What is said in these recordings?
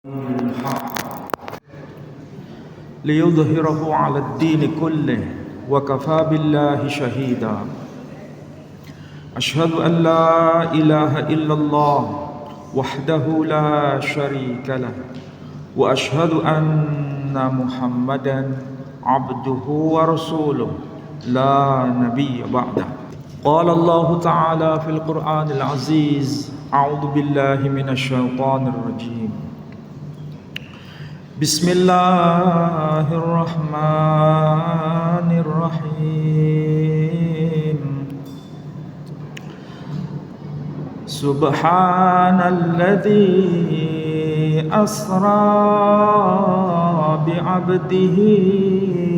الحق ليظهره على الدين كله وكفى بالله شهيدا. أشهد أن لا إله إلا الله وحده لا شريك له وأشهد أن محمدا عبده ورسوله لا نبي بعده. قال الله تعالى في القرآن العزيز: أعوذ بالله من الشيطان الرجيم. بسم الله الرحمن الرحيم. سبحان الذي أسرى بعبده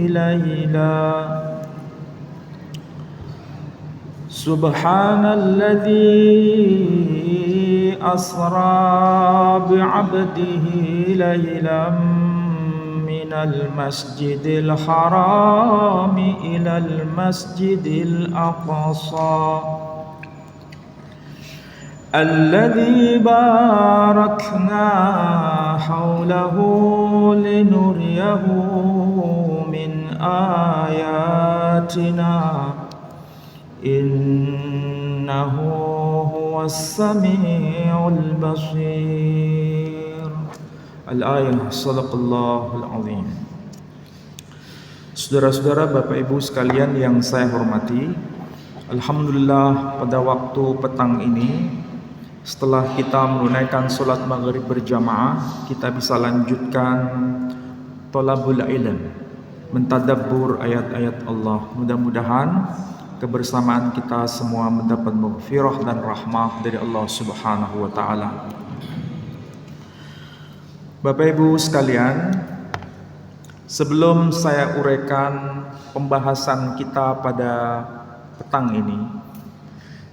ليلا. سبحان الذي أسرى بعبده ليلا من المسجد الحرام إلى المسجد الأقصى الذي باركنا حوله لنريه من آياتنا إنه هو السميع البصير. Al-ayah. Sadaqallahul azim. Saudara-saudara, Bapak Ibu sekalian yang saya hormati, alhamdulillah pada waktu petang ini, setelah kita menunaikan sholat maghrib berjamaah, kita bisa lanjutkan thalabul ilm, mentadabbur ayat-ayat Allah. Mudah-mudahan kebersamaan kita semua mendapat maghfirah dan rahmah dari Allah Subhanahu wa taala. Bapak Ibu sekalian, sebelum saya uraikan pembahasan kita pada petang ini,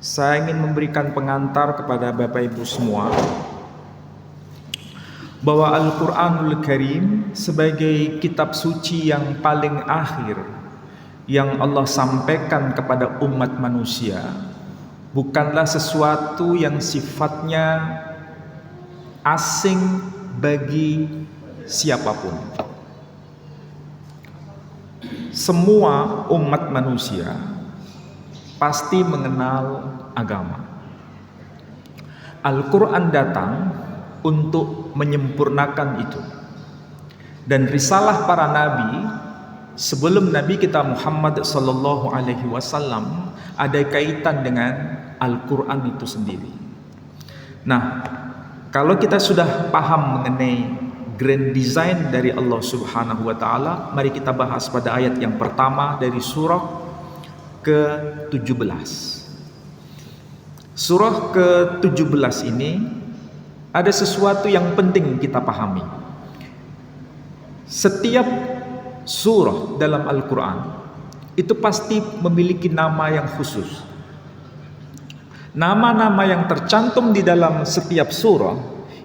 saya ingin memberikan pengantar kepada Bapak Ibu semua bahwa Al-Qur'anul Karim sebagai kitab suci yang paling akhir yang Allah sampaikan kepada umat manusia bukanlah sesuatu yang sifatnya asing bagi siapapun. Semua umat manusia pasti mengenal agama. Al-Quran datang untuk menyempurnakan itu. Dan risalah para nabi sebelum Nabi kita Muhammad sallallahu alaihi wasallam ada kaitan dengan Al-Quran itu sendiri. Nah, kalau kita sudah paham mengenai grand design dari Allah Subhanahu wa taala, mari kita bahas pada ayat yang pertama dari surah ke-17. Surah ke-17 ini ada sesuatu yang penting kita pahami. Setiap surah dalam Al-Quran itu pasti memiliki nama yang khusus. Nama-nama yang tercantum di dalam setiap surah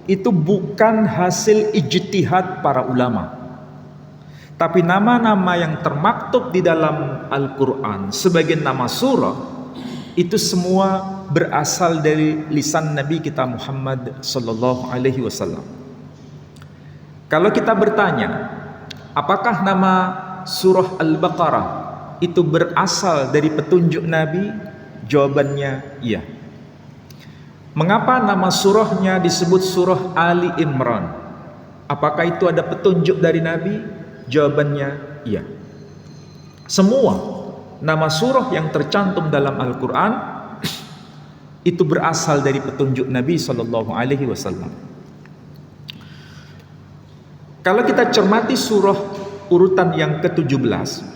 itu bukan hasil ijtihad para ulama, tapi nama-nama yang termaktub di dalam Al-Quran sebagai nama surah itu semua berasal dari lisan Nabi kita Muhammad sallallahu alaihi wasallam. Kalau kita bertanya, apakah nama surah Al-Baqarah itu berasal dari petunjuk Nabi? Jawabannya iya. Mengapa nama surahnya disebut surah Ali Imran? Apakah itu ada petunjuk dari Nabi? Jawabannya iya. Semua nama surah yang tercantum dalam Al-Quran itu berasal dari petunjuk Nabi sallallahu alaihi wasallam. Kalau kita cermati surah urutan yang ke-17,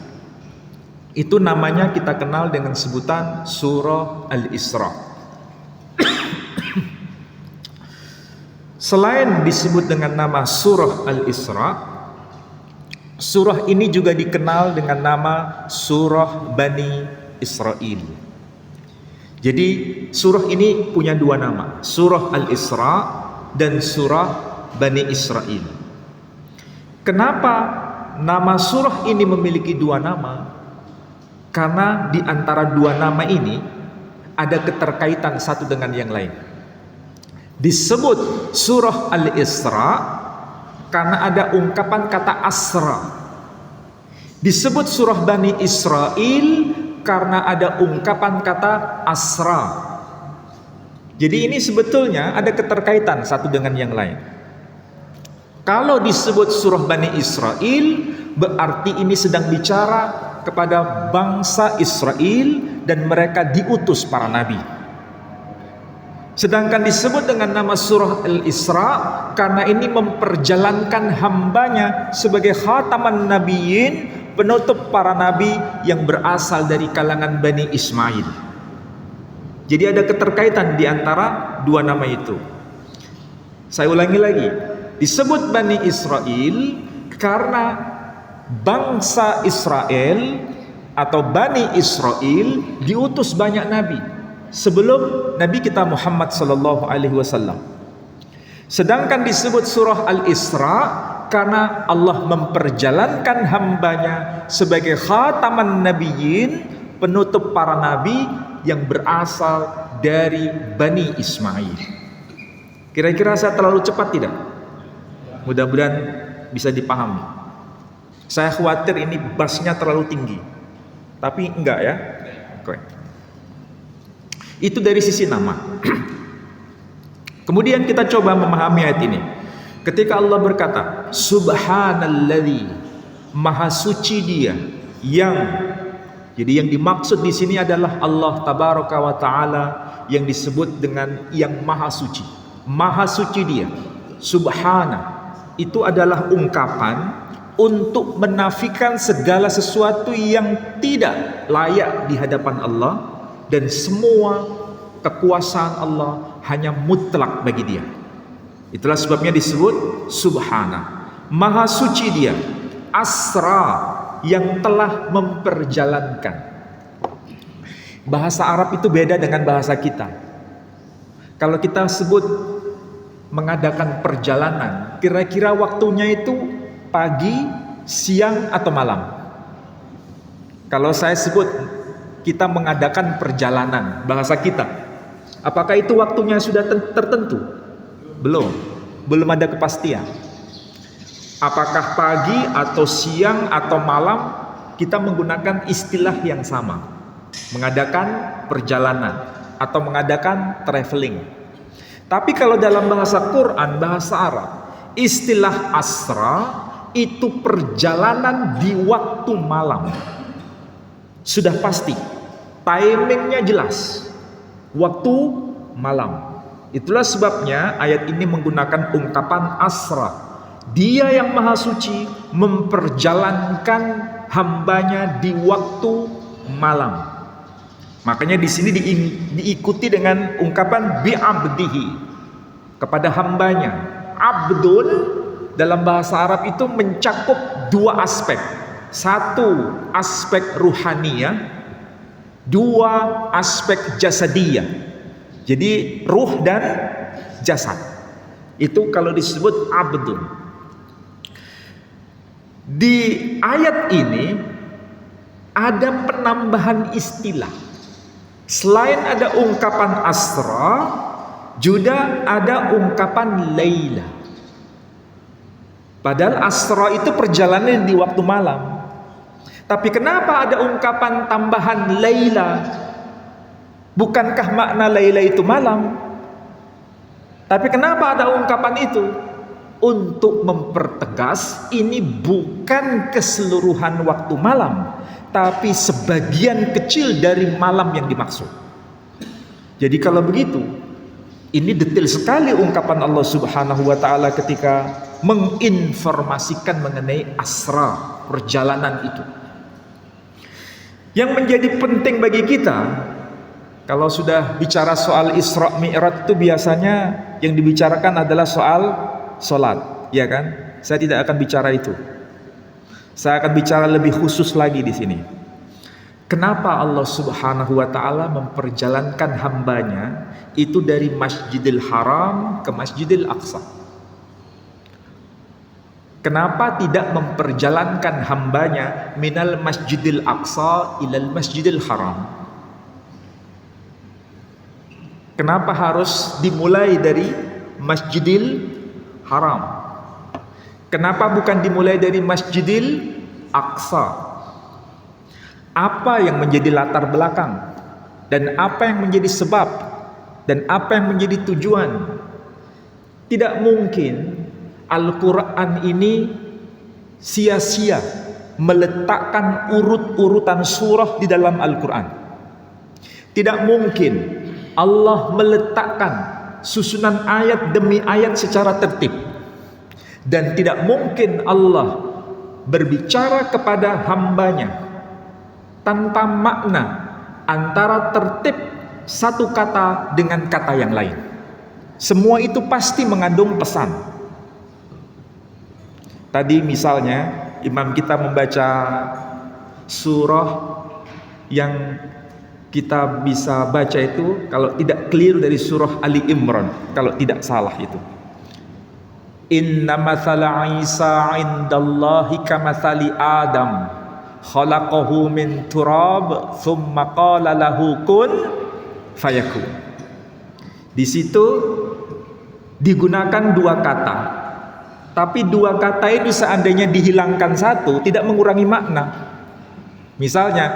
itu namanya kita kenal dengan sebutan surah Al-Isra. Selain disebut dengan nama surah Al-Isra, surah ini juga dikenal dengan nama surah Bani Israel. Jadi surah ini punya dua nama, surah Al-Isra dan surah Bani Israel. Kenapa nama surah ini memiliki dua nama? Karena di antara dua nama ini ada keterkaitan satu dengan yang lain. Disebut surah Al-Isra karena ada ungkapan kata asra. Disebut surah Bani Israel karena ada ungkapan kata asra. Jadi ini sebetulnya ada keterkaitan satu dengan yang lain. Kalau disebut surah Bani Israel, berarti ini sedang bicara kepada bangsa Israel dan mereka diutus para nabi. Sedangkan disebut dengan nama surah Al-Isra karena ini memperjalankan hambanya sebagai khataman nabiyyin, penutup para nabi yang berasal dari kalangan Bani Ismail. Jadi ada keterkaitan di antara dua nama itu. Saya ulangi lagi, disebut Bani Israel karena bangsa Israel atau Bani Israel diutus banyak nabi sebelum Nabi kita Muhammad sallallahu alaihi wasallam. Sedangkan disebut surah Al-Isra karena Allah memperjalankan hambanya sebagai khataman nabiyyin, penutup para nabi yang berasal dari Bani Ismail. Kira-kira saya terlalu cepat tidak? Mudah-mudahan bisa dipahami. Saya khawatir ini bassnya terlalu tinggi, tapi enggak ya. Oke. Itu dari sisi nama. Kemudian kita coba memahami ayat ini. Ketika Allah berkata, Subhanalladzi, Maha Suci Dia yang, jadi yang dimaksud di sini adalah Allah Tabaraka wa Ta'ala yang disebut dengan yang Maha Suci. Maha Suci Dia. Subhana itu adalah ungkapan untuk menafikan segala sesuatu yang tidak layak di hadapan Allah, dan semua kekuasaan Allah hanya mutlak bagi Dia. Itulah sebabnya disebut Subhana, Maha Suci Dia, Asra, yang telah memperjalankan. Bahasa Arab itu beda dengan bahasa kita. Kalau kita sebut mengadakan perjalanan, kira-kira waktunya itu pagi, siang, atau malam. Kalau saya sebut kita mengadakan perjalanan, bahasa kita, apakah itu waktunya sudah tertentu? Belum ada kepastian. Apakah pagi atau siang atau malam, kita menggunakan istilah yang sama, mengadakan perjalanan atau mengadakan traveling. Tapi kalau dalam bahasa Quran, bahasa Arab, istilah asra itu perjalanan di waktu malam. Sudah pasti, timingnya jelas, waktu malam. Itulah sebabnya ayat ini menggunakan ungkapan asra. Dia yang Maha Suci memperjalankan hambanya di waktu malam. Makanya di sini diikuti dengan ungkapan bi'abdihi, kepada hambanya. Abdun dalam bahasa Arab itu mencakup dua aspek. Satu, aspek ruhaniyah. Dua, aspek jasadiyah. Jadi ruh dan jasad. Itu kalau disebut abdun. Di ayat ini ada penambahan istilah. Selain ada ungkapan asra, juga ada ungkapan laila. Padahal asra itu perjalanan di waktu malam. Tapi kenapa ada ungkapan tambahan laila? Bukankah makna laila itu malam? Tapi kenapa ada ungkapan itu? Untuk mempertegas ini bukan keseluruhan waktu malam, tapi sebagian kecil dari malam yang dimaksud. Jadi kalau begitu, ini detail sekali ungkapan Allah Subhanahu wa Ta'ala ketika menginformasikan mengenai asra, perjalanan itu. Yang menjadi penting bagi kita, kalau sudah bicara soal Isra Mi'raj itu biasanya yang dibicarakan adalah soal solat, ya kan? Saya tidak akan bicara itu. Saya akan bicara lebih khusus lagi di sini. Kenapa Allah Subhanahu wa Ta'ala memperjalankan hambanya itu dari Masjidil Haram ke Masjidil Aqsa? Kenapa tidak memperjalankan hambanya minal Masjidil Aqsa ilal Masjidil Haram? Kenapa harus dimulai dari Masjidil Haram? Kenapa bukan dimulai dari Masjidil Aqsa? Apa yang menjadi latar belakang? Dan apa yang menjadi sebab? Dan apa yang menjadi tujuan? Tidak mungkin Al-Quran ini sia-sia meletakkan urut-urutan surah di dalam Al-Quran. Tidak mungkin Allah meletakkan susunan ayat demi ayat secara tertib. Dan tidak mungkin Allah berbicara kepada hambanya tanpa makna antara tertib satu kata dengan kata yang lain. Semua itu pasti mengandung pesan. Tadi misalnya imam kita membaca surah yang kita bisa baca itu, kalau tidak keliru dari surah Ali Imran, kalau tidak salah itu. Inna mathala Isa indallahi kamathali Adam khalaqahu min turab thumma qala lahu kun fayakun. Di situ digunakan dua kata, tapi dua kata itu seandainya dihilangkan satu tidak mengurangi makna. Misalnya,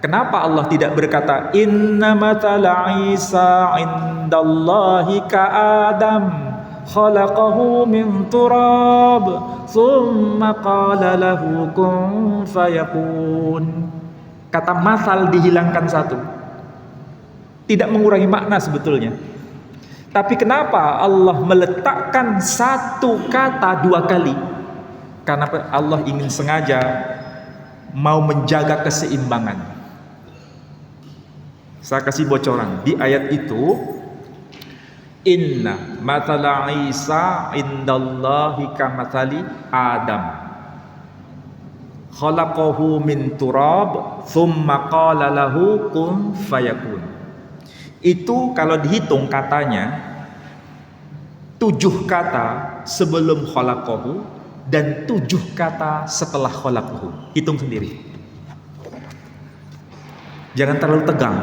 kenapa Allah tidak berkata inna mathala Isa indallahi ka Adam khalaqahu min turab thumma qala lahu kun fayakun. Kata masal dihilangkan satu, tidak mengurangi makna sebetulnya. Tapi kenapa Allah meletakkan satu kata dua kali? Karena Allah ingin sengaja mau menjaga keseimbangan. Saya kasih bocoran di ayat itu, inna mathala Isa indallahi kamathali Adam khalaqahu min turab thumma qala lahu kun fayakun. Itu kalau dihitung katanya 7 kata sebelum khalaqahu dan 7 kata setelah khalaqahu. Hitung sendiri, jangan terlalu tegang.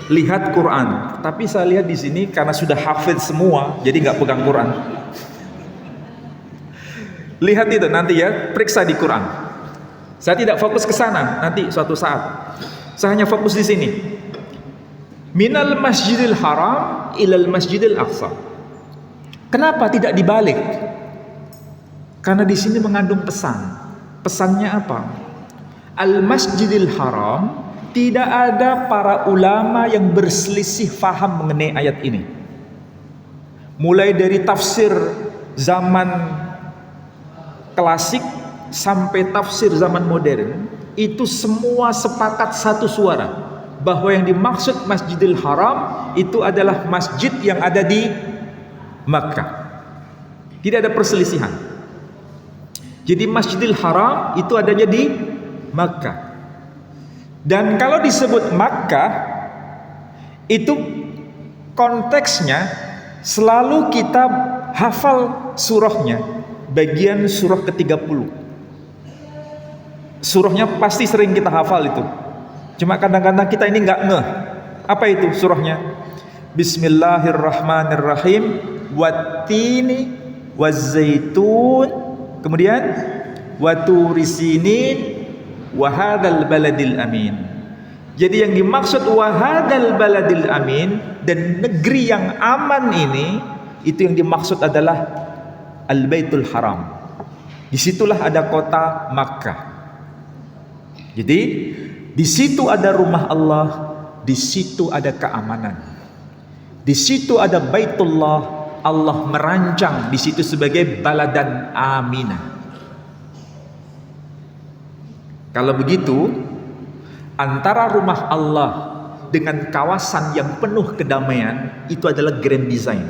Lihat Quran, tapi saya lihat di sini karena sudah hafidz semua, jadi nggak pegang Quran. Lihat itu nanti ya, periksa di Quran. Saya tidak fokus ke sana, nanti suatu saat. Saya hanya fokus di sini. Minal Masjidil Haram ilal Masjidil Aqsa. Kenapa tidak dibalik? Karena di sini mengandung pesan. Pesannya apa? Al Masjidil Haram, tidak ada para ulama yang berselisih faham mengenai ayat ini. Mulai dari tafsir zaman klasik sampai tafsir zaman modern, itu semua sepakat satu suara bahwa yang dimaksud Masjidil Haram itu adalah masjid yang ada di Makkah. Tidak ada perselisihan. Jadi Masjidil Haram itu adanya di Makkah. Dan kalau disebut Makkah, itu konteksnya selalu kita hafal surahnya, bagian surah ke-30. Surahnya pasti sering kita hafal itu. Cuma kadang-kadang kita ini nggak ngeh. Apa itu surahnya? Bismillahirrahmanirrahim. Wattini wazzaitun. Kemudian waturisinin wahadal baladil amin. Jadi yang dimaksud wahadal baladil amin dan negeri yang aman ini, itu yang dimaksud adalah Al-Baitul Haram. Disitulah ada kota Makkah. Jadi di situ ada rumah Allah, di situ ada keamanan, di situ ada Baitullah. Allah merancang di situ sebagai baladan aminah. Kalau begitu, antara rumah Allah dengan kawasan yang penuh kedamaian itu adalah grand design.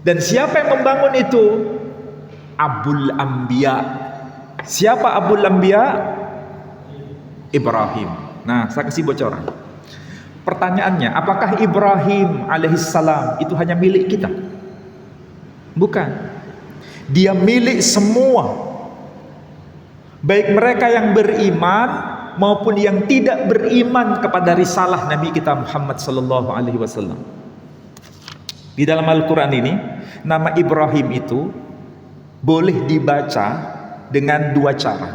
Dan siapa yang membangun itu? Abul Anbiya. Siapa Abul Anbiya? Ibrahim. Nah, saya kasih bocoran. Pertanyaannya, apakah Ibrahim alaihissalam itu hanya milik kita? Bukan. Dia milik semua. Baik mereka yang beriman maupun yang tidak beriman kepada risalah Nabi kita Muhammad sallallahu alaihi wasallam. Di dalam Al-Quran ini, nama Ibrahim itu boleh dibaca dengan dua cara.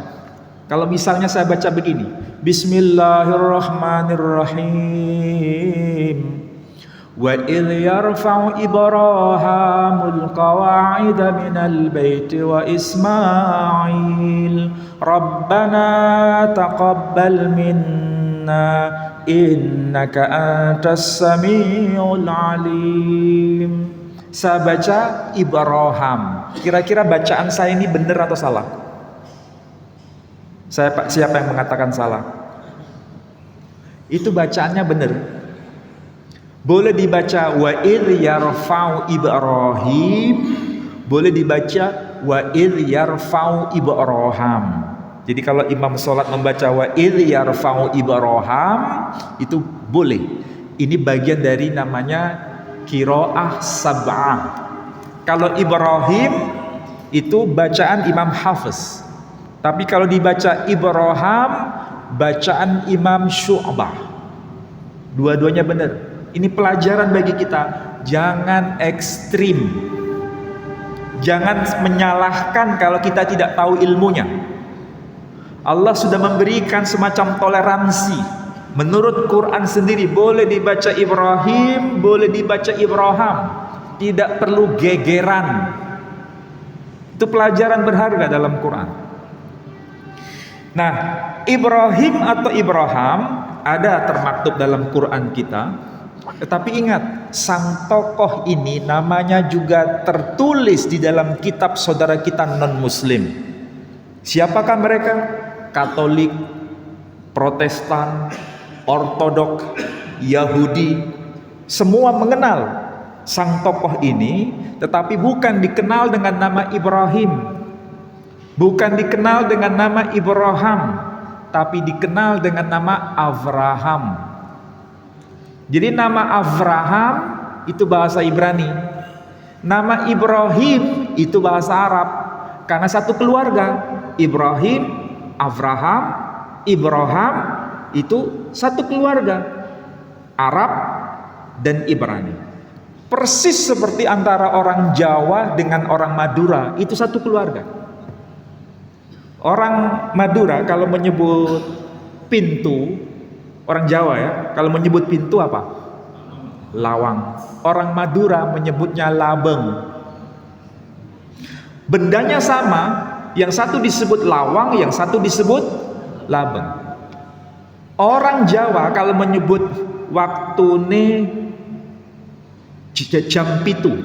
Kalau misalnya saya baca begini, Bismillahirrahmanirrahim. Wa idh yarfa'u Ibrahimul qawa'ida minal baiti wa Ismail Rabbana taqabbal minna innaka antas samiul alim. Saya baca Ibrahim. Kira-kira bacaan saya ini benar atau salah? Siapa yang mengatakan salah? Itu bacaannya benar. Boleh dibaca wa idh yarfa'u Ibrahim, boleh dibaca wa idh yarfa'u Ibrahim. Jadi kalau imam sholat membaca wa idh yarfa'u Ibrahim, itu boleh. Ini bagian dari namanya qiraah sab'ah. Kalau Ibrahim itu bacaan Imam Hafiz. Tapi kalau dibaca Ibrahim, bacaan Imam Syu'bah. Dua-duanya benar. Ini pelajaran bagi kita, jangan ekstrim. Jangan menyalahkan kalau kita tidak tahu ilmunya. Allah sudah memberikan semacam toleransi. Menurut Quran sendiri boleh dibaca Ibrahim, boleh dibaca Ibrahim. Tidak perlu gegeran. Itu pelajaran berharga dalam Quran. Nah, Ibrahim atau Ibrahim ada termaktub dalam Quran kita. Tetapi ingat, sang tokoh ini namanya juga tertulis di dalam kitab saudara kita non-muslim. Siapakah mereka? Katolik, Protestan, Ortodok, Yahudi, semua mengenal sang tokoh ini, tetapi bukan dikenal dengan nama Ibrahim, bukan dikenal dengan nama Ibrahim, tapi dikenal dengan nama Avraham. Jadi nama Avraham itu bahasa Ibrani, nama Ibrahim itu bahasa Arab, karena satu keluarga. Ibrahim, Avraham, Ibrahim itu satu keluarga, Arab dan Ibrani. Persis seperti antara orang Jawa dengan orang Madura, itu satu keluarga. Orang Madura kalau menyebut pintu, orang Jawa ya, kalau menyebut pintu apa? Lawang. Orang Madura menyebutnya labeng. Bendanya sama, yang satu disebut lawang, yang satu disebut labeng. Orang Jawa kalau menyebut waktu ini jam pitu,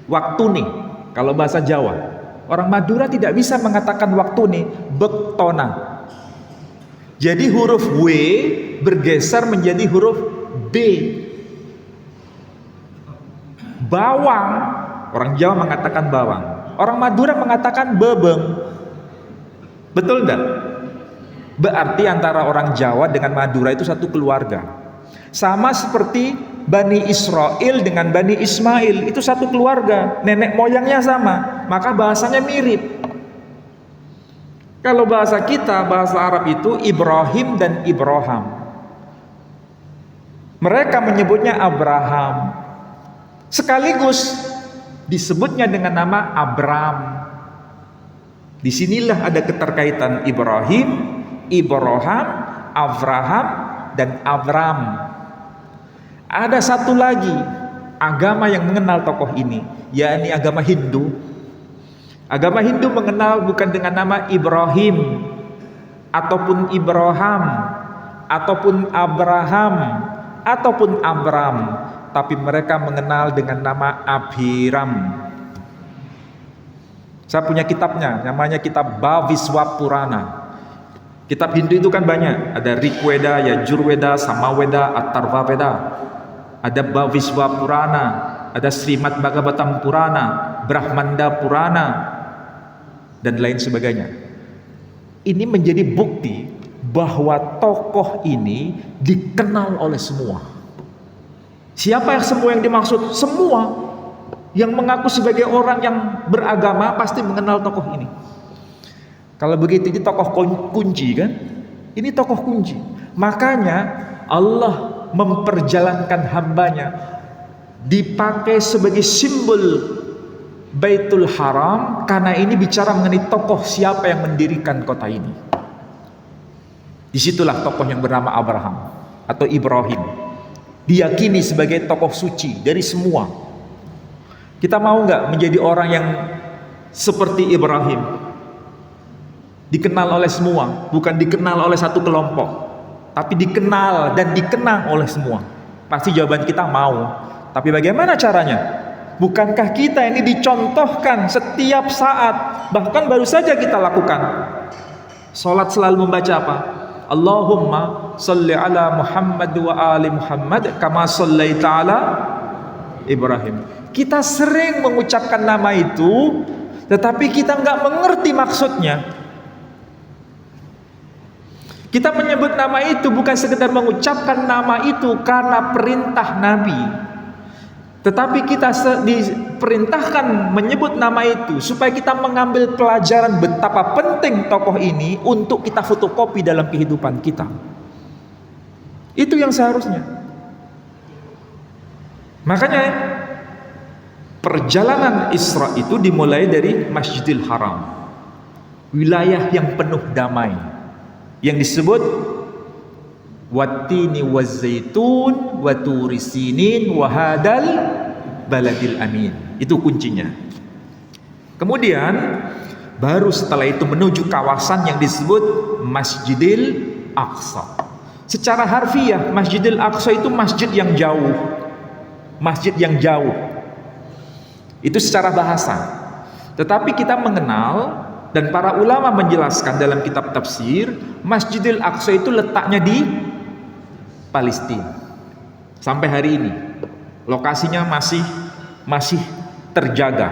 waktu nih kalau bahasa Jawa. Orang Madura tidak bisa mengatakan waktu nih, bektona. Jadi huruf W bergeser menjadi huruf B. Bawang, orang Jawa mengatakan bawang. Orang Madura mengatakan bebeng. Betul enggak? Berarti antara orang Jawa dengan Madura itu satu keluarga. Sama seperti Bani Israel dengan Bani Ismail, itu satu keluarga. Nenek moyangnya sama, maka bahasanya mirip. Kalau bahasa kita, bahasa Arab itu Ibrahim dan Ibrahim. Mereka menyebutnya Abraham. Sekaligus disebutnya dengan nama Abram. Disinilah ada keterkaitan Ibrahim, Ibrahim, Avraham, dan Abram. Ada satu lagi agama yang mengenal tokoh ini, yakni agama Hindu. Agama Hindu mengenal bukan dengan nama Ibrahim, ataupun Ibrahim, ataupun Abraham, ataupun Abram, tapi mereka mengenal dengan nama Abhiram. Saya punya kitabnya, namanya kitab Bhaviswa Purana. Kitab Hindu itu kan banyak, ada Rigveda, Yajurveda, Samaveda, Atharvaveda. Ada Bhaviswa Purana, ada Srimad Bhagavatam Purana, Brahmanda Purana, dan lain sebagainya. Ini menjadi bukti bahwa tokoh ini dikenal oleh semua. Siapa yang semua yang dimaksud? Semua yang mengaku sebagai orang yang beragama pasti mengenal tokoh ini. Kalau begitu ini tokoh kunci kan? Ini tokoh kunci. Makanya Allah memperjalankan hambanya dipakai sebagai simbol Baitul Haram karena ini bicara mengenai tokoh siapa yang mendirikan kota ini. Disitulah tokoh yang bernama Abraham atau Ibrahim diyakini sebagai tokoh suci dari semua. Kita mau nggak menjadi orang yang seperti Ibrahim, dikenal oleh semua, bukan dikenal oleh satu kelompok, tapi dikenal dan dikenang oleh semua? Pasti jawaban kita mau. Tapi bagaimana caranya? Bukankah kita ini dicontohkan setiap saat, bahkan baru saja kita lakukan salat selalu membaca apa? Allahumma salli ala Muhammad wa ali Muhammad kama sallaita ala Ibrahim. Kita sering mengucapkan nama itu, tetapi kita nggak mengerti maksudnya. Kita menyebut nama itu bukan sekedar mengucapkan nama itu karena perintah Nabi, tetapi kita diperintahkan menyebut nama itu supaya kita mengambil pelajaran betapa penting tokoh ini untuk kita fotokopi dalam kehidupan kita. Itu yang seharusnya. Makanya perjalanan Isra itu dimulai dari Masjidil Haram, wilayah yang penuh damai, yang disebut Wattini wazzaitun wa turi sinin wa hadal baladil amin. Itu kuncinya. Kemudian baru setelah itu menuju kawasan yang disebut Masjidil Aqsa. Secara harfiah Masjidil Aqsa itu masjid yang jauh. Masjid yang jauh. Itu secara bahasa. Tetapi kita mengenal dan para ulama menjelaskan dalam kitab tafsir, Masjidil Aqsa itu letaknya di Palestina. Sampai hari ini lokasinya masih terjaga.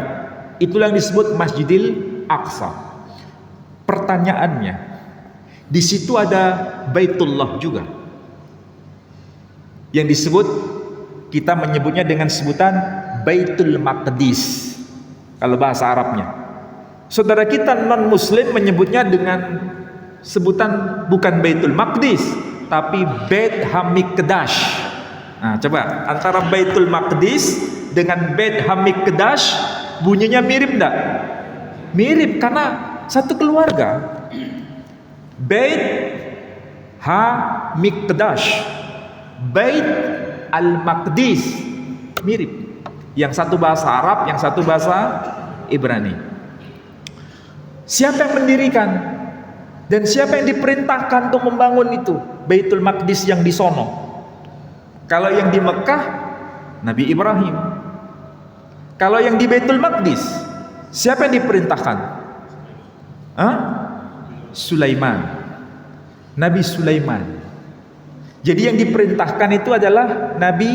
Itulah yang disebut Masjidil Aqsa. Pertanyaannya, di situ ada Baitullah juga, yang disebut, kita menyebutnya dengan sebutan Baitul Maqdis kalau bahasa Arabnya. Saudara kita non muslim menyebutnya dengan sebutan bukan Baitul Maqdis, tapi Bait Hamikdash. Nah, coba antara Baitul Maqdis dengan Bait Hamikdash bunyinya mirip enggak? Mirip karena satu keluarga. Bait Hamikdash, Bait Al-Maqdis, mirip. Yang satu bahasa Arab, yang satu bahasa Ibrani. Siapa yang mendirikan dan siapa yang diperintahkan untuk membangun itu Baitul Maqdis yang di sono? Kalau yang di Mekah Nabi Ibrahim. Kalau yang di Baitul Maqdis siapa yang diperintahkan? Sulaiman. Nabi Sulaiman. Jadi yang diperintahkan itu adalah Nabi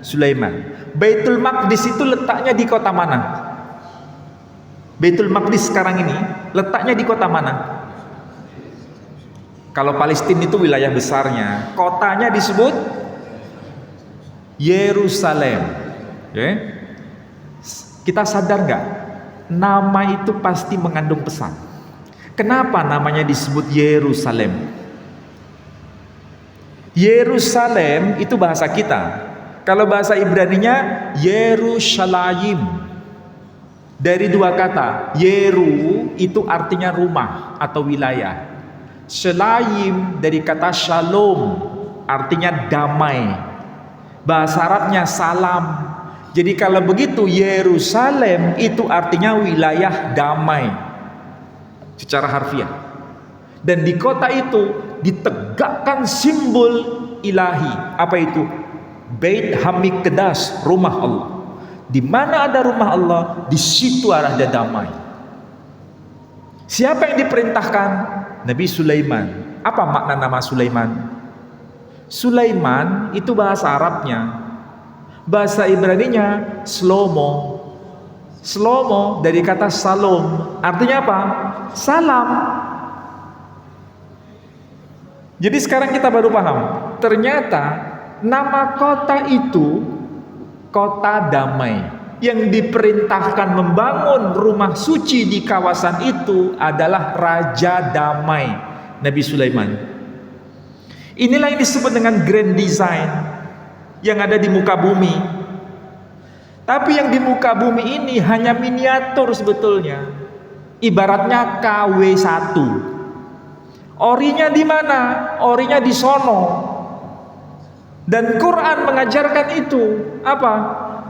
Sulaiman. Baitul Maqdis itu letaknya di kota mana? Baitul Maqdis sekarang ini letaknya di kota mana? Kalau Palestina itu wilayah besarnya, kotanya disebut Yerusalem. Okay? Kita sadar nggak? Nama itu pasti mengandung pesan. Kenapa namanya disebut Yerusalem? Yerusalem itu bahasa kita. Kalau bahasa Ibraninya Yerushalayim. Dari dua kata, Yeru itu artinya rumah atau wilayah. Shalayim dari kata shalom, artinya damai. Bahasa Arabnya salam. Jadi kalau begitu Yerusalem itu artinya wilayah damai secara harfiah. Dan di kota itu ditegakkan simbol ilahi. Apa itu? Bait Hamikdash, rumah Allah. Di mana ada rumah Allah, di situ ada damai. Siapa yang diperintahkan? Nabi Sulaiman. Apa makna nama Sulaiman? Sulaiman itu bahasa Arabnya. Bahasa Ibraninya Shlomo. Shlomo dari kata salom. Artinya apa? Salam. Jadi sekarang kita baru paham. Ternyata nama kota itu kota damai. Yang diperintahkan membangun rumah suci di kawasan itu adalah Raja Damai, Nabi Sulaiman. Inilah yang disebut dengan grand design yang ada di muka bumi. Tapi yang di muka bumi ini hanya miniatur sebetulnya. Ibaratnya KW1. Orinya di mana? Orinya di sono. Dan Quran mengajarkan itu apa?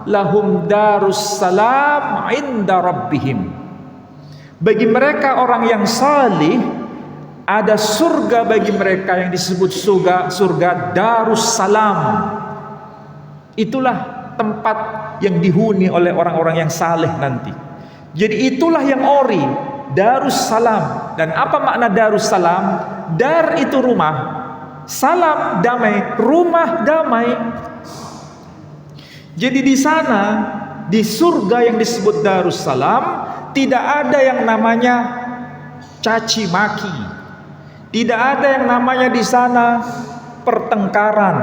Lahum darus salam inda rabbihim. Bagi mereka orang yang salih, ada surga bagi mereka yang disebut surga Darussalam. Itulah tempat yang dihuni oleh orang-orang yang saleh nanti. Jadi itulah yang ori, Darussalam. Dan apa makna Darussalam? Dar itu rumah, salam damai, rumah damai. Jadi di sana, di surga yang disebut Darussalam, tidak ada yang namanya caci maki. Tidak ada yang namanya di sana pertengkaran,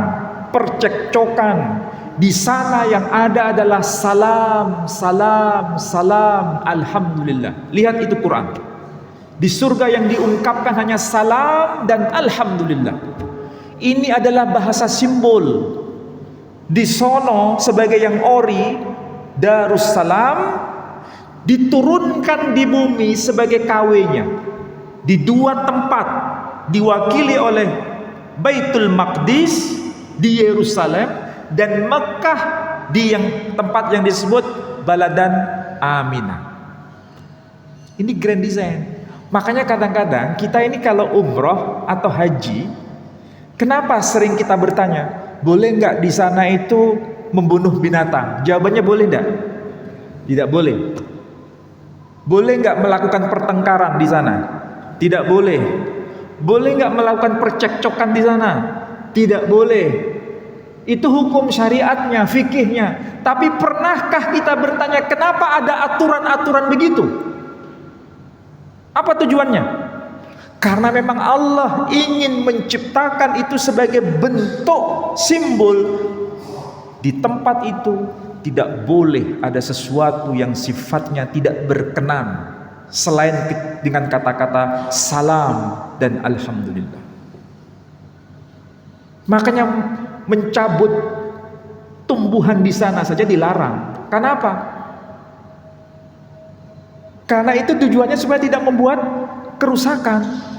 percekcokan. Di sana yang ada adalah salam, salam, salam, alhamdulillah. Lihat itu Quran. Di surga yang diungkapkan hanya salam dan alhamdulillah. Ini adalah bahasa simbol. Di sono sebagai yang ori, Darussalam, diturunkan di bumi sebagai KW-nya. Di dua tempat, diwakili oleh Baitul Maqdis di Yerusalem dan Mekah di tempat yang disebut Baladan Aminah. Ini grand design. Makanya kadang-kadang kita ini kalau umroh atau haji, kenapa sering kita bertanya, boleh nggak di sana itu membunuh binatang? Jawabannya boleh nggak? Tidak boleh. Boleh nggak melakukan pertengkaran di sana? Tidak boleh. Boleh nggak melakukan percekcokan di sana? Tidak boleh. Itu hukum syariatnya, fikihnya. Tapi pernahkah kita bertanya kenapa ada aturan-aturan begitu? Apa tujuannya? Karena memang Allah ingin menciptakan itu sebagai bentuk simbol. Di tempat itu tidak boleh ada sesuatu yang sifatnya tidak berkenan selain dengan kata-kata salam dan alhamdulillah. Makanya mencabut tumbuhan di sana saja dilarang. Kenapa? Karena itu tujuannya supaya tidak membuat kerusakan.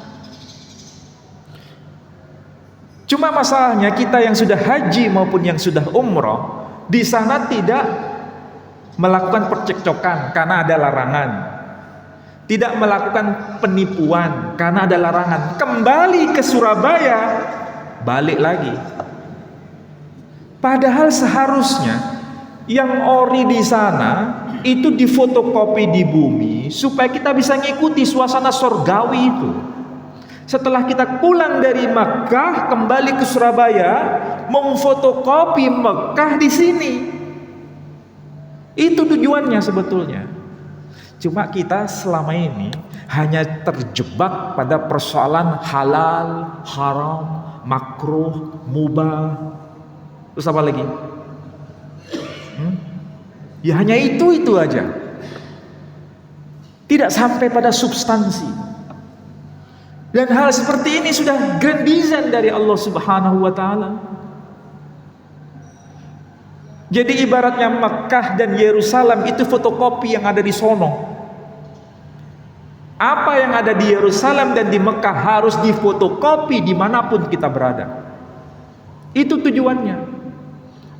Cuma masalahnya kita yang sudah haji maupun yang sudah umroh di sana tidak melakukan percekcokan karena ada larangan. Tidak melakukan penipuan karena ada larangan. Kembali ke Surabaya, balik lagi. Padahal seharusnya yang ori di sana itu difotokopi di bumi supaya kita bisa ngikuti suasana surgawi itu. Setelah kita pulang dari Makkah kembali ke Surabaya, memfotokopi Makkah di sini. Itu tujuannya sebetulnya. Cuma kita selama ini hanya terjebak pada persoalan halal, haram, makruh, mubah. Terus apa lagi? Ya hanya itu aja. Tidak sampai pada substansi. Dan hal seperti ini sudah grand design dari Allah Subhanahu wa taala. Jadi ibaratnya Makkah dan Yerusalem itu fotokopi yang ada di sono. Apa yang ada di Yerusalem dan di Mekah harus difotokopi dimanapun kita berada. Itu tujuannya.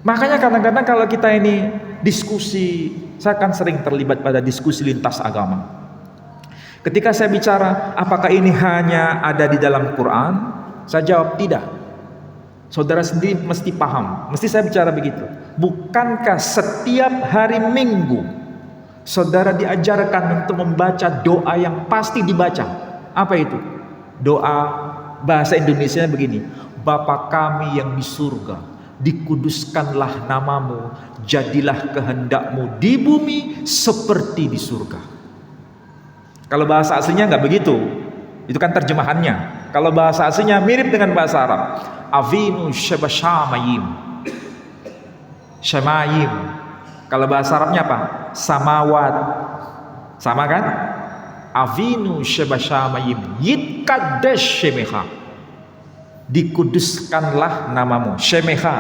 Makanya kadang-kadang kalau kita ini diskusi, saya kan sering terlibat pada diskusi lintas agama. Ketika saya bicara, apakah ini hanya ada di dalam Quran? Saya jawab tidak. Saudara sendiri mesti paham, mesti saya bicara begitu. Bukankah setiap hari Minggu saudara diajarkan untuk membaca doa yang pasti dibaca? Apa itu? Doa bahasa Indonesianya begini. Bapa kami yang di surga, dikuduskanlah namamu, jadilah kehendakmu di bumi seperti di surga. Kalau bahasa aslinya nggak begitu, itu kan terjemahannya. Kalau bahasa aslinya mirip dengan bahasa Arab. Avinu Shamayim. Shamayim. Kalau bahasa Arabnya apa? Samawat. Sama kan? Avinu Shamayim. Yitkadesh Shemecha. Dikuduskanlah namamu. Shemecha.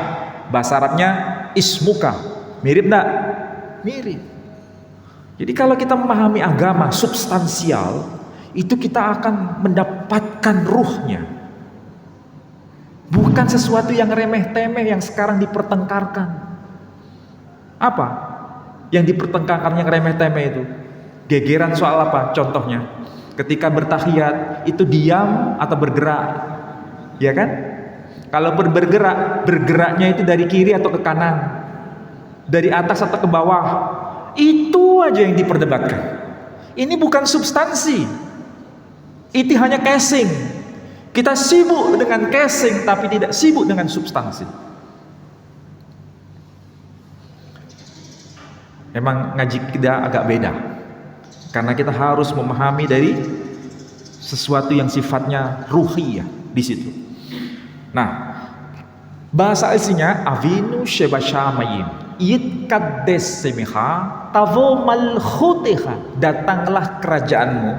Bahasa Arabnya ismuka. Mirip enggak? Mirip. Jadi kalau kita memahami agama substansial, itu kita akan mendapatkan ruhnya. Bukan sesuatu yang remeh-temeh yang sekarang dipertengkarkan. Apa yang dipertengkarkan yang remeh-temeh itu? Gegeran soal apa? Contohnya, ketika bertahiyat itu diam atau bergerak, ya kan? Kalau bergerak, bergeraknya itu dari kiri atau ke kanan, dari atas atau ke bawah. Itu aja yang diperdebatkan. Ini bukan substansi. Itu hanya casing. Kita sibuk dengan casing tapi tidak sibuk dengan substansi. Memang ngaji kita agak beda. Karena kita harus memahami dari sesuatu yang sifatnya ruhiyah di situ. Nah, bahasa aslinya avinu shebashamayim Yitkades semiha tavo malhuteha, datanglah kerajaanmu,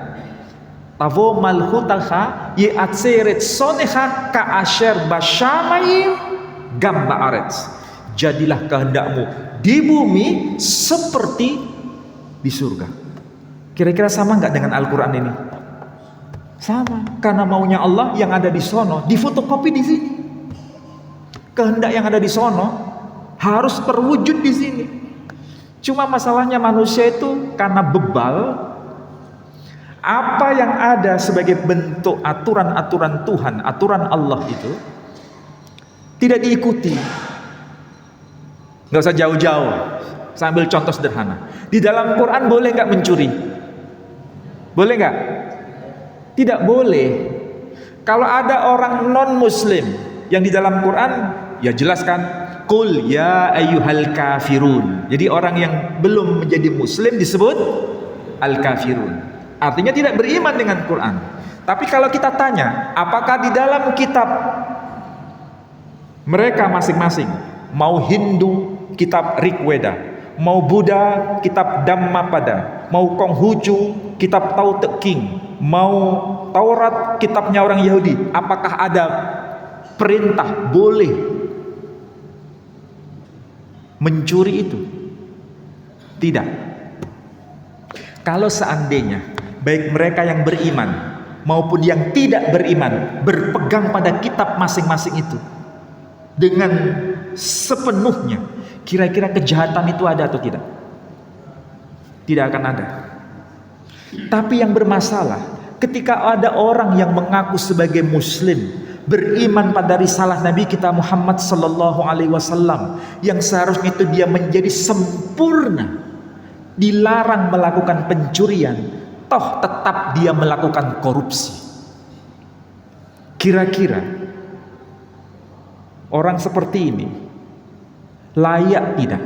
tavo malhutaha yiatseret soneha ka asher bashamayim gamba arets, jadilah kehendakmu di bumi seperti di surga. Kira-kira sama nggak dengan Al-Quran ini? Sama, karena maunya Allah yang ada di sono difotokopi di sini. Kehendak yang ada di sono harus terwujud di sini. Cuma masalahnya manusia itu karena bebal, apa yang ada sebagai bentuk aturan-aturan Tuhan, aturan Allah itu tidak diikuti. Nggak usah jauh-jauh. Saya ambil contoh sederhana. Di dalam Quran boleh nggak mencuri? Boleh nggak? Tidak boleh. Kalau ada orang non-Muslim yang di dalam Quran, ya jelaskan. Qul ya ayyuhal kafirun. Jadi orang yang belum menjadi muslim disebut al-kafirun. Artinya tidak beriman dengan Quran. Tapi kalau kita tanya, apakah di dalam kitab mereka masing-masing, mau Hindu kitab Rigveda, mau Buddha kitab Dhammapada, mau Konghucu kitab Tao Te King, mau Taurat kitabnya orang Yahudi, apakah ada perintah boleh mencuri itu? Tidak. Kalau seandainya baik mereka yang beriman maupun yang tidak beriman berpegang pada kitab masing-masing itu dengan sepenuhnya, kira-kira kejahatan itu ada atau tidak? Tidak akan ada. Tapi yang bermasalah ketika ada orang yang mengaku sebagai muslim, beriman pada risalah Nabi kita Muhammad sallallahu alaihi wasallam, yang seharusnya itu dia menjadi sempurna, dilarang melakukan pencurian, toh tetap dia melakukan korupsi. Kira-kira orang seperti ini layak tidak?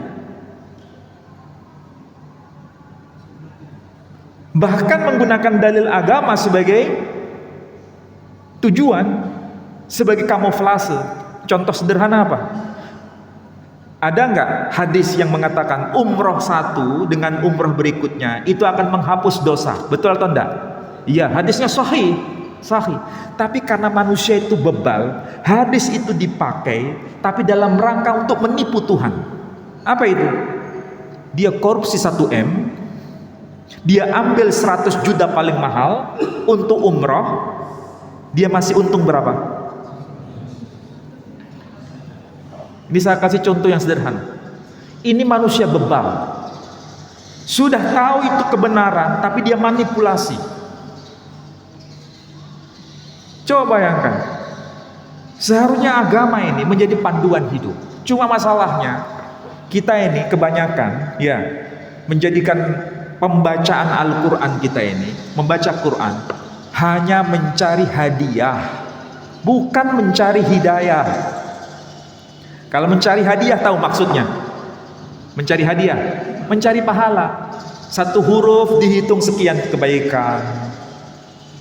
Bahkan menggunakan dalil agama sebagai tujuan, sebagai kamuflase. Contoh sederhana apa? Ada nggak hadis yang mengatakan umroh satu dengan umroh berikutnya itu akan menghapus dosa? Betul atau enggak? Iya, hadisnya sahih. Tapi karena manusia itu bebal, hadis itu dipakai tapi dalam rangka untuk menipu Tuhan. Apa itu? Dia korupsi 1M, dia ambil 100 juta paling mahal untuk umroh, dia masih untung berapa? Ini saya kasih contoh yang sederhana. Ini manusia bebal, sudah tahu itu kebenaran tapi dia manipulasi. Coba bayangkan, seharusnya agama ini menjadi panduan hidup. Cuma masalahnya kita ini kebanyakan ya menjadikan pembacaan Al-Quran kita ini, membaca Quran hanya mencari hadiah, bukan mencari hidayah. Kalau mencari hadiah tahu maksudnya? Mencari hadiah, mencari pahala. Satu huruf dihitung sekian kebaikan,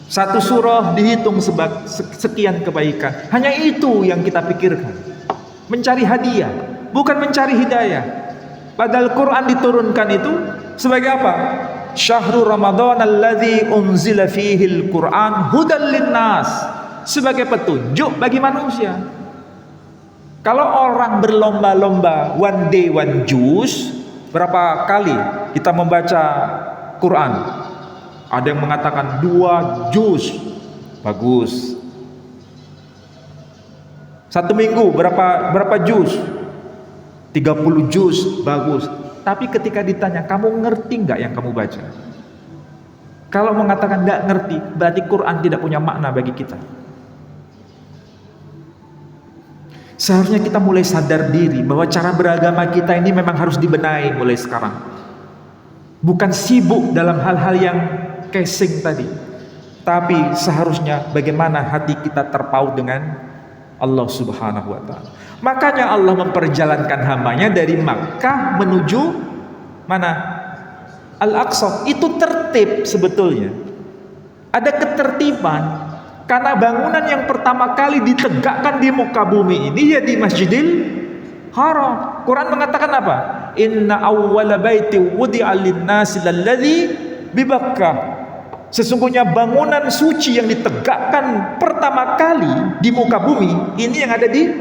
satu surah dihitung sekian kebaikan. Hanya itu yang kita pikirkan. Mencari hadiah, bukan mencari hidayah. Padahal Quran diturunkan itu sebagai apa? Syahrul Ramadan alladzi unzila fihil Quran hudan linnas, sebagai petunjuk bagi manusia. Kalau orang berlomba-lomba one day one juice, Berapa kali kita membaca Quran? Ada yang mengatakan 2 juz. Bagus. 1 minggu berapa juz? 30 juz. Bagus. Tapi ketika ditanya, kamu ngerti nggak yang kamu baca? Kalau mengatakan nggak ngerti, berarti Quran tidak punya makna bagi kita. Seharusnya kita mulai sadar diri bahwa cara beragama kita ini memang harus dibenahi mulai sekarang. Bukan sibuk dalam hal-hal yang casing tadi, tapi seharusnya bagaimana hati kita terpaut dengan Allah Subhanahu wa Ta'ala. Makanya Allah memperjalankan hambanya dari Makkah menuju mana? Al-Aqsa. Itu tertib sebetulnya. Ada ketertiban. Karena bangunan yang pertama kali ditegakkan di muka bumi ini ya di Masjidil Haram. Quran mengatakan apa? Inna awwala baiti wudi'a lin-nasi lalladzi bi Bakkah. Sesungguhnya bangunan suci yang ditegakkan pertama kali di muka bumi ini yang ada di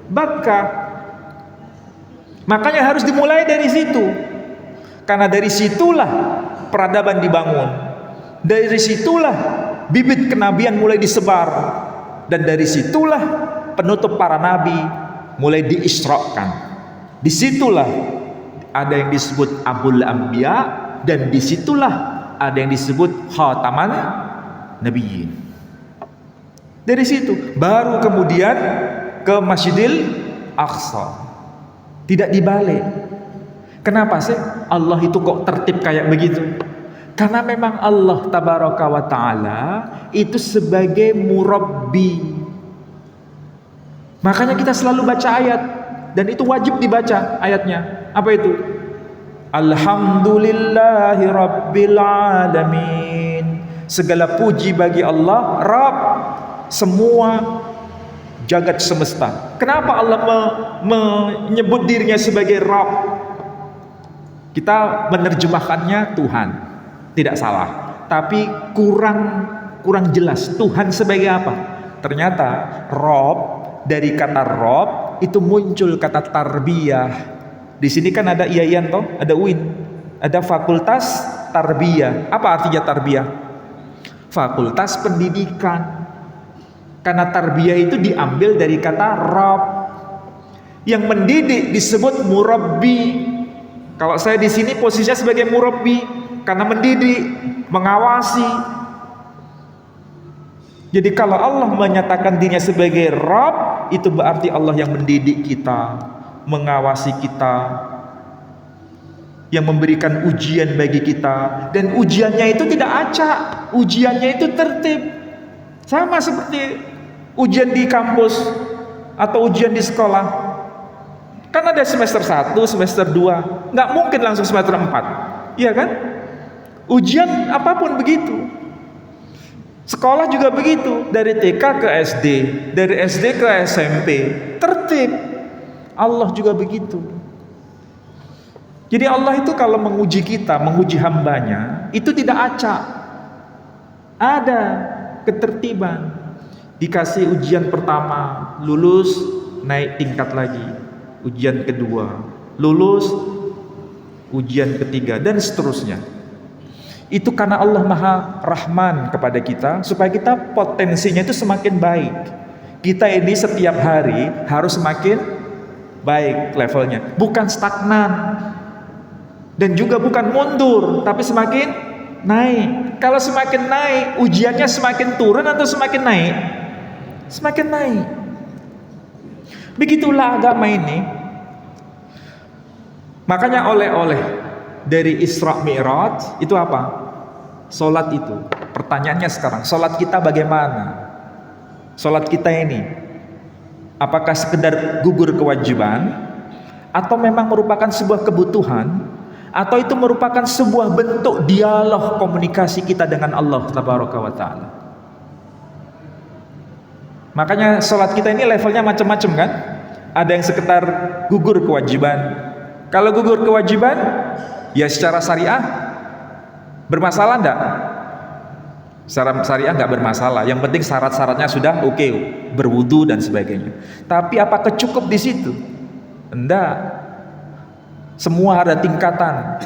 Bakkah. Makanya harus dimulai dari situ. Karena dari situlah peradaban dibangun. Dari situlah bibit kenabian mulai disebar, dan dari situlah penutup para nabi mulai diisrakan. Disitulah ada yang disebut Abul Anbiya, dan disitulah ada yang disebut Khataman Nabiyyin. Dari situ baru kemudian ke Masjidil Aqsa. Tidak dibalik. Kenapa sih Allah itu kok tertib kayak begitu? Karena memang Allah Tabaraka wa Ta'ala itu sebagai murabbi. Makanya kita selalu baca ayat, dan itu wajib dibaca ayatnya. Apa itu? Alhamdulillahi Rabbil Alamin. Segala puji bagi Allah, Rabb semua jagat semesta. Kenapa Allah menyebut dirinya sebagai Rabb? Kita menerjemahkannya Tuhan. Tidak salah, tapi kurang jelas. Tuhan sebagai apa? Ternyata Rob, dari kata Rob itu muncul kata tarbiyah. Di sini kan ada IAIN toh, ada UIN, ada fakultas tarbiyah. Apa artinya tarbiyah? Fakultas pendidikan. Karena tarbiyah itu diambil dari kata Rob. Yang mendidik disebut murabbi. Kalau saya di sini posisinya sebagai murabbi. Karena mendidik, mengawasi. Jadi kalau Allah menyatakan dirinya sebagai Rabb, itu berarti Allah yang mendidik kita, mengawasi kita, yang memberikan ujian bagi kita. Dan ujiannya itu tidak acak, ujiannya itu tertib. Sama seperti ujian di kampus atau ujian di sekolah. Kan ada semester 1, semester 2, nggak mungkin langsung semester 4, iya kan? Ujian apapun begitu. Sekolah juga begitu, dari TK ke SD, dari SD ke SMP, tertib. Allah juga begitu. Jadi Allah itu kalau menguji kita, menguji hambanya, itu tidak acak. Ada ketertiban. Dikasih ujian pertama, lulus, naik tingkat lagi. Ujian kedua, lulus, ujian ketiga, dan seterusnya. Itu karena Allah Maha Rahman kepada kita, supaya kita potensinya itu semakin baik. Kita ini setiap hari harus semakin baik levelnya, bukan stagnan, dan juga bukan mundur, tapi semakin naik. Kalau semakin naik, ujiannya semakin turun atau semakin naik? Semakin naik. Begitulah agama ini. Makanya oleh-oleh dari Isra Mi'raj itu apa? Salat itu. Pertanyaannya sekarang, salat kita bagaimana? Salat kita ini apakah sekedar gugur kewajiban, atau memang merupakan sebuah kebutuhan, atau itu merupakan sebuah bentuk dialog komunikasi kita dengan Allah Tabaraka wa Ta'ala? Makanya salat kita ini levelnya macam-macam kan? Ada yang sekedar gugur kewajiban. Kalau gugur kewajiban, ya secara syariah bermasalah enggak? Secara syariah enggak bermasalah. Yang penting syarat-syaratnya sudah oke, berwudu dan sebagainya. Tapi apakah cukup di situ? Enggak. Semua ada tingkatan.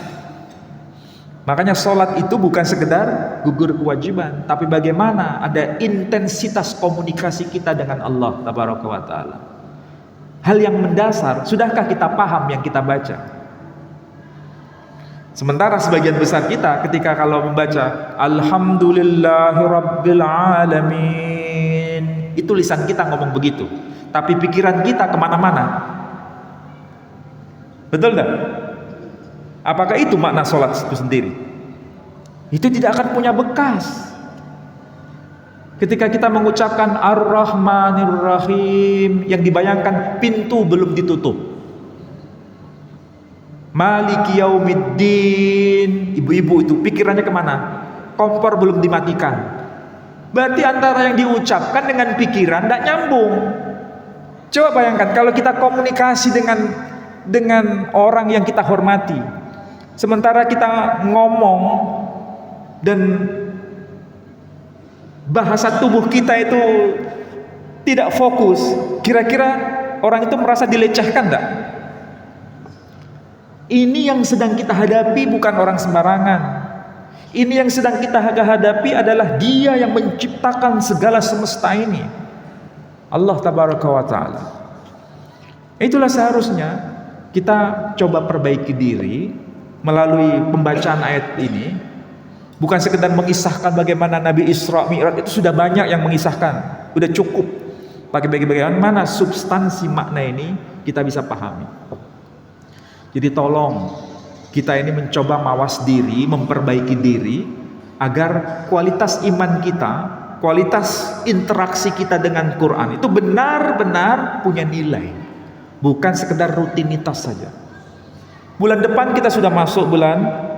Makanya sholat itu bukan sekedar gugur kewajiban, tapi bagaimana ada intensitas komunikasi kita dengan Allah Tabaraka wa Ta'ala. Hal yang mendasar, sudahkah kita paham yang kita baca? Sementara sebagian besar kita ketika kalau membaca Alhamdulillahirabbil alamin, itu lisan kita ngomong begitu, tapi pikiran kita kemana-mana. Betul gak? Apakah itu makna sholat itu sendiri? Itu tidak akan punya bekas. Ketika kita mengucapkan Ar-Rahmanir-Rahim, yang dibayangkan pintu belum ditutup. Maliki Yaumiddin, ibu-ibu itu pikirannya kemana? Kompor belum dimatikan. Berarti antara yang diucapkan dengan pikiran tidak nyambung. Coba bayangkan kalau kita komunikasi dengan orang yang kita hormati, sementara kita ngomong dan bahasa tubuh kita itu tidak fokus, kira-kira orang itu merasa dilecehkan enggak? Ini yang sedang kita hadapi bukan orang sembarangan. Ini yang sedang kita hadapi adalah Dia yang menciptakan segala semesta ini, Allah Tabaraka wa Ta'ala. Itulah seharusnya kita coba perbaiki diri melalui pembacaan ayat ini. Bukan sekedar mengisahkan bagaimana Nabi Isra Mi'raj, itu sudah banyak yang mengisahkan, sudah cukup. Bagaimana substansi makna ini kita bisa pahami. Jadi tolong kita ini mencoba mawas diri, memperbaiki diri agar kualitas iman kita, kualitas interaksi kita dengan Quran itu benar-benar punya nilai, bukan sekedar rutinitas saja. Bulan depan kita sudah masuk bulan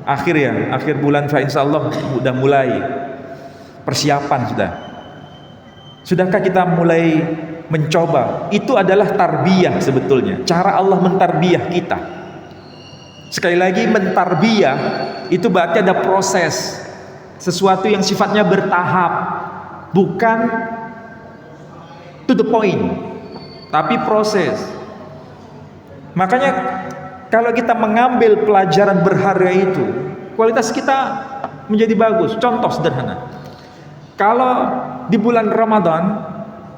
akhir bulan, insya Allah sudah mulai persiapan sudah. Sudahkah kita mulai mencoba? Itu adalah tarbiyah sebetulnya, cara Allah mentarbiyah kita. Sekali lagi, mentarbiyah itu berarti ada proses, sesuatu yang sifatnya bertahap, bukan to the point, tapi proses. Makanya kalau kita mengambil pelajaran berharga itu, kualitas kita menjadi bagus. Contoh sederhana, kalau di bulan Ramadan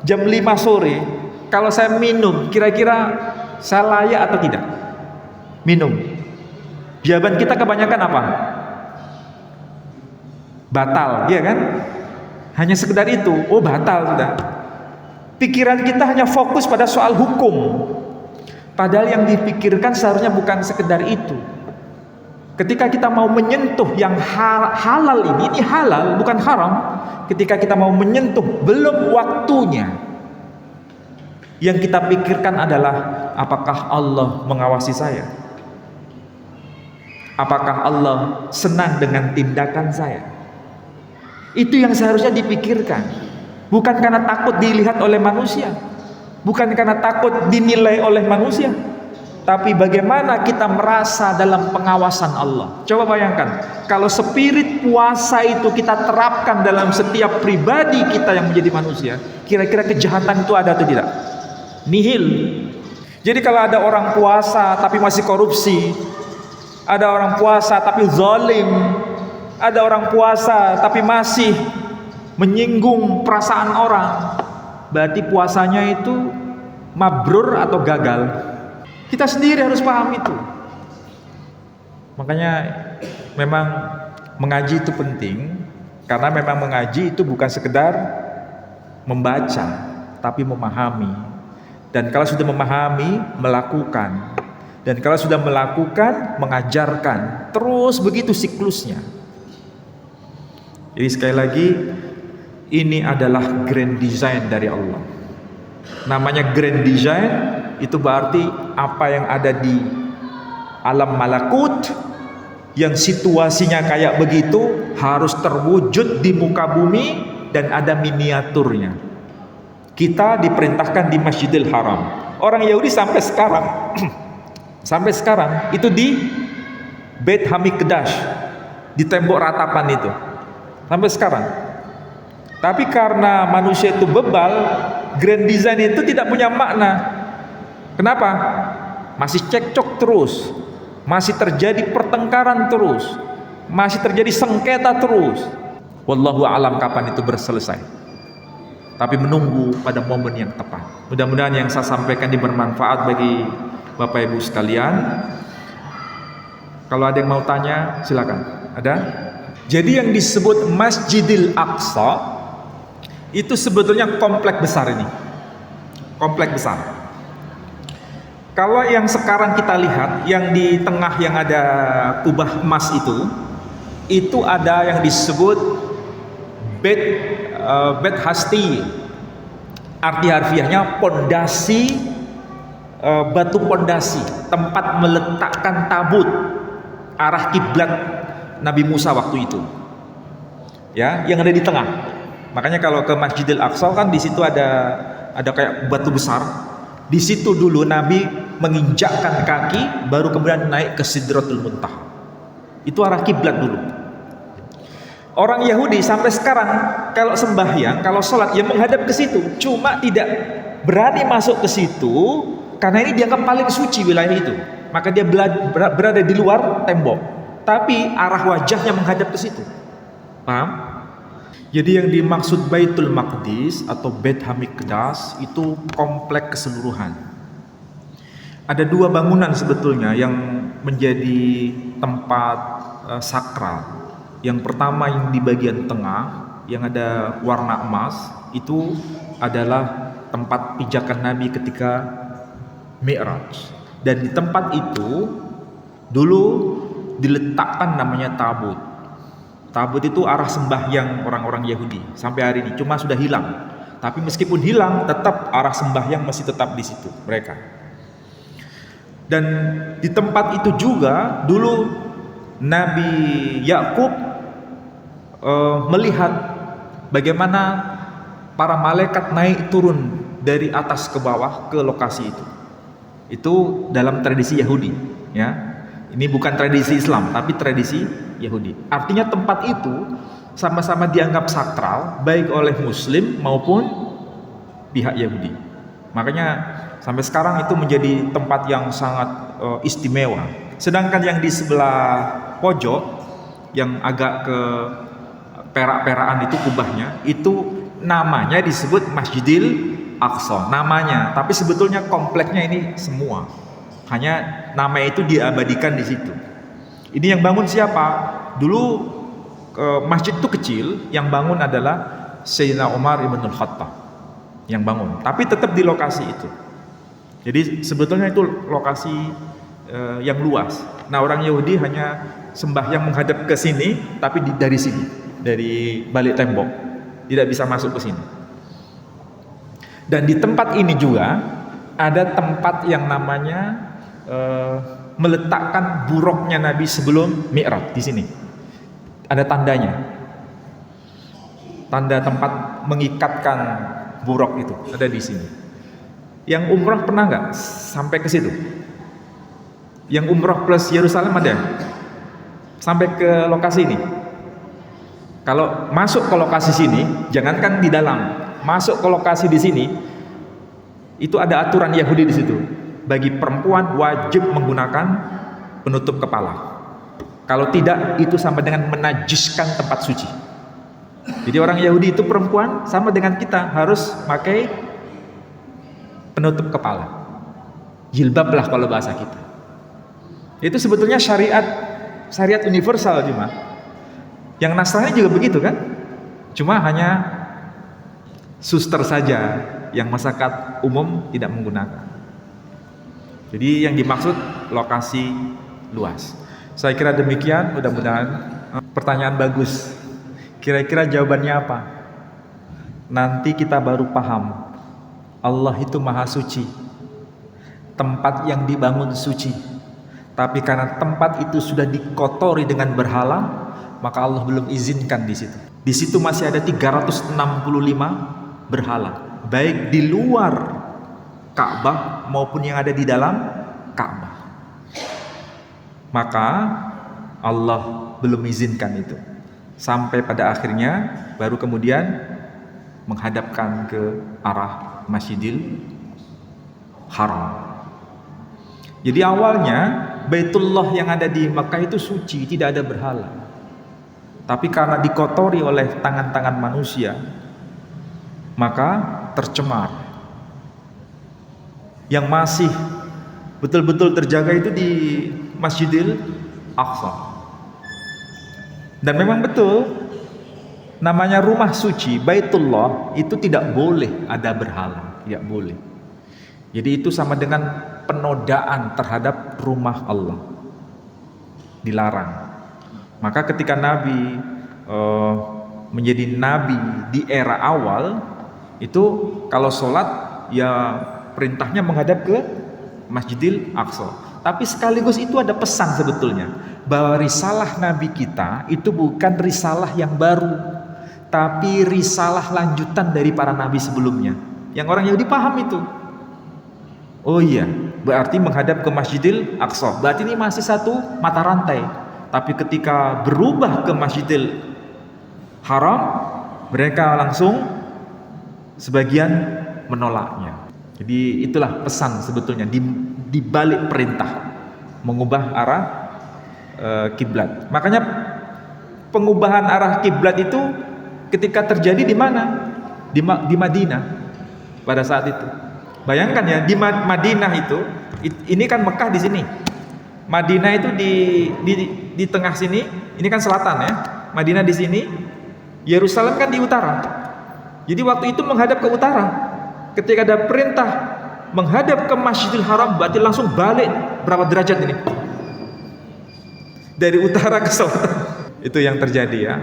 jam 5 sore, kalau saya minum, kira-kira saya layak atau tidak minum? Jawaban kita kebanyakan apa? Batal, ya kan? Hanya sekedar itu, oh batal sudah. Pikiran kita hanya fokus pada soal hukum. Padahal yang dipikirkan seharusnya bukan sekedar itu. Ketika kita mau menyentuh yang halal ini halal, bukan haram. Ketika kita mau menyentuh, belum waktunya. Yang kita pikirkan adalah, apakah Allah mengawasi saya? Apakah Allah senang dengan tindakan saya? Itu yang seharusnya dipikirkan. Bukan karena takut dilihat oleh manusia, bukan karena takut dinilai oleh manusia, tapi bagaimana kita merasa dalam pengawasan Allah. Coba bayangkan, kalau spirit puasa itu kita terapkan dalam setiap pribadi kita yang menjadi manusia, kira-kira kejahatan itu ada atau tidak? Nihil. Jadi kalau ada orang puasa tapi masih korupsi, ada orang puasa tapi zalim, ada orang puasa tapi masih menyinggung perasaan orang, berarti puasanya itu mabrur atau gagal. Kita sendiri harus paham itu. Makanya memang mengaji itu penting, karena memang mengaji itu bukan sekedar membaca, tapi memahami. Dan kalau sudah memahami, melakukan. Dan kalau sudah melakukan, mengajarkan. Terus begitu siklusnya. Jadi sekali lagi, ini adalah grand design dari Allah. Namanya grand design, itu berarti apa yang ada di alam malakut, yang situasinya kayak begitu, harus terwujud di muka bumi dan ada miniaturnya. Kita diperintahkan di Masjidil Haram. Orang Yahudi sampai sekarang itu di Beit Hamikdash, di tembok ratapan itu, sampai sekarang. Tapi karena manusia itu bebal, grand design itu tidak punya makna. Kenapa? Masih cekcok terus, masih terjadi pertengkaran terus, masih terjadi sengketa terus. Wallahu alam kapan itu berselesai. Tapi menunggu pada momen yang tepat. Mudah-mudahan yang saya sampaikan ini bermanfaat bagi Bapak Ibu sekalian. Kalau ada yang mau tanya, silakan. Ada? Jadi yang disebut Masjidil Aqsa itu sebetulnya kompleks besar ini. Kompleks besar. Kalau yang sekarang kita lihat, yang di tengah yang ada kubah emas itu ada yang disebut Bait Hasti. Arti harfiahnya pondasi, batu pondasi, tempat meletakkan tabut arah kiblat Nabi Musa waktu itu. Ya, yang ada di tengah. Makanya kalau ke Masjidil Aqsa kan di situ ada kayak batu besar. Di situ dulu Nabi menginjakkan kaki, baru kemudian naik ke Sidratul Muntaha. Itu arah kiblat dulu. Orang Yahudi sampai sekarang kalau sembahyang, kalau sholat, ya menghadap ke situ. Cuma tidak berani masuk ke situ karena ini dianggap paling suci wilayah itu. Maka dia berada di luar tembok, tapi arah wajahnya menghadap ke situ. Paham? Jadi yang dimaksud Baitul Maqdis atau Bait Hamikdas itu kompleks keseluruhan. Ada dua bangunan sebetulnya yang menjadi tempat sakral. Yang pertama yang di bagian tengah yang ada warna emas itu adalah tempat pijakan Nabi ketika Mi'raj. Dan di tempat itu dulu diletakkan namanya tabut. Tabut itu arah sembahyang orang-orang Yahudi sampai hari ini, cuma sudah hilang. Tapi meskipun hilang, tetap arah sembahyang masih tetap di situ mereka. Dan di tempat itu juga dulu Nabi Yakub melihat bagaimana para malaikat naik turun dari atas ke bawah ke lokasi itu. Itu dalam tradisi Yahudi, ya. Ini bukan tradisi Islam, tapi tradisi Yahudi. Artinya tempat itu sama-sama dianggap sakral baik oleh Muslim maupun pihak Yahudi. Makanya sampai sekarang itu menjadi tempat yang sangat istimewa. Sedangkan yang di sebelah pojok yang agak ke perak-perakan itu kubahnya, itu namanya disebut Masjidil Aqsa. Namanya, tapi sebetulnya kompleksnya ini semua. Hanya nama itu diabadikan di situ. Ini yang bangun siapa? Dulu masjid itu kecil, yang bangun adalah Sayyidina Umar ibn Khattab yang bangun. Tapi tetap di lokasi itu. Jadi sebetulnya itu lokasi yang luas. Nah, orang Yahudi hanya sembahyang menghadap ke sini, tapi dari sini, dari balik tembok, tidak bisa masuk ke sini. Dan di tempat ini juga ada tempat yang namanya meletakkan buruknya Nabi sebelum Mi'raj. Di sini ada tandanya, tanda tempat mengikatkan buruk itu ada di sini. Yang umrah pernah nggak sampai ke situ? Yang umrah plus Yerusalem ada sampai ke lokasi ini? Kalau masuk ke lokasi sini, jangankan di dalam, masuk ke lokasi di sini, itu ada aturan Yahudi di situ. Bagi perempuan wajib menggunakan penutup kepala. Kalau tidak, itu sama dengan menajiskan tempat suci. Jadi orang Yahudi itu perempuan sama dengan kita, harus pakai penutup kepala. Jilbab lah kalau bahasa kita. Itu sebetulnya syariat universal cuma. Yang Nasrani juga begitu kan? Cuma hanya suster saja yang masyarakat umum tidak menggunakan. Jadi yang dimaksud lokasi luas. Saya kira demikian, mudah-mudahan. Pertanyaan bagus. Kira-kira jawabannya apa? Nanti kita baru paham. Allah itu maha suci. Tempat yang dibangun suci. Tapi karena tempat itu sudah dikotori dengan berhala, maka Allah belum izinkan di situ. Di situ masih ada 365 berhala, baik di luar Ka'bah maupun yang ada di dalam Ka'bah. Maka Allah belum izinkan itu. Sampai pada akhirnya baru kemudian menghadapkan ke arah Masjidil Haram. Jadi awalnya Baitullah yang ada di Makkah itu suci, tidak ada berhala. Tapi karena dikotori oleh tangan-tangan manusia, maka tercemar. Yang masih betul-betul terjaga itu di Masjidil Aqsa. Dan memang betul, namanya rumah suci Baitullah itu tidak boleh ada berhala, tidak boleh. Jadi itu sama dengan penodaan terhadap rumah Allah, dilarang. Maka ketika Nabi menjadi Nabi di era awal, itu kalau sholat ya perintahnya menghadap ke Masjidil Aqsa. Tapi sekaligus itu ada pesan sebetulnya, bahwa risalah Nabi kita itu bukan risalah yang baru, tapi risalah lanjutan dari para Nabi sebelumnya. Yang orang Yahudi paham itu. Oh iya, berarti menghadap ke Masjidil Aqsa, berarti ini masih satu mata rantai. Tapi ketika berubah ke Masjidil Haram, mereka langsung sebagian menolaknya. Jadi itulah pesan sebetulnya di balik perintah mengubah arah kiblat. Makanya pengubahan arah kiblat itu ketika terjadi di mana? Di Madinah pada saat itu. Bayangkan ya, di Madinah itu, ini kan Mekah di sini, Madinah itu di tengah sini, ini kan selatan ya. Madinah di sini, Yerusalem kan di utara. Jadi waktu itu menghadap ke utara. Ketika ada perintah menghadap ke Masjidil Haram, berarti langsung balik berapa derajat ini? Dari utara ke selatan. Itu yang terjadi ya.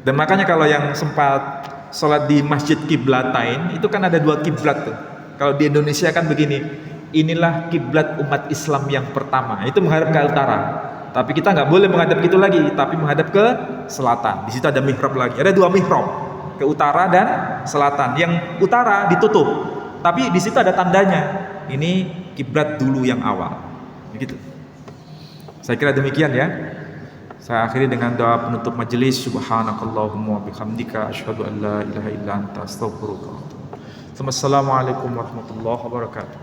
Dan makanya kalau yang sempat sholat di Masjid Qiblatain, itu kan ada 2 kiblat tuh. Kalau di Indonesia kan begini, inilah kiblat umat Islam yang pertama, itu menghadap ke utara. Tapi kita nggak boleh menghadap gitu lagi, tapi menghadap ke selatan. Di situ ada mihrab lagi, ada 2 mihrab, ke utara dan selatan. Yang utara ditutup, tapi di situ ada tandanya, ini kiblat dulu yang awal. Begitu. Saya kira demikian ya. Saya akhiri dengan doa penutup majelis. Subhanakallahumma wa bihamdika asyhadu an la ilaha illa anta astaghfiruka wa atubu ilaik. Assalamualaikum warahmatullahi wabarakatuh.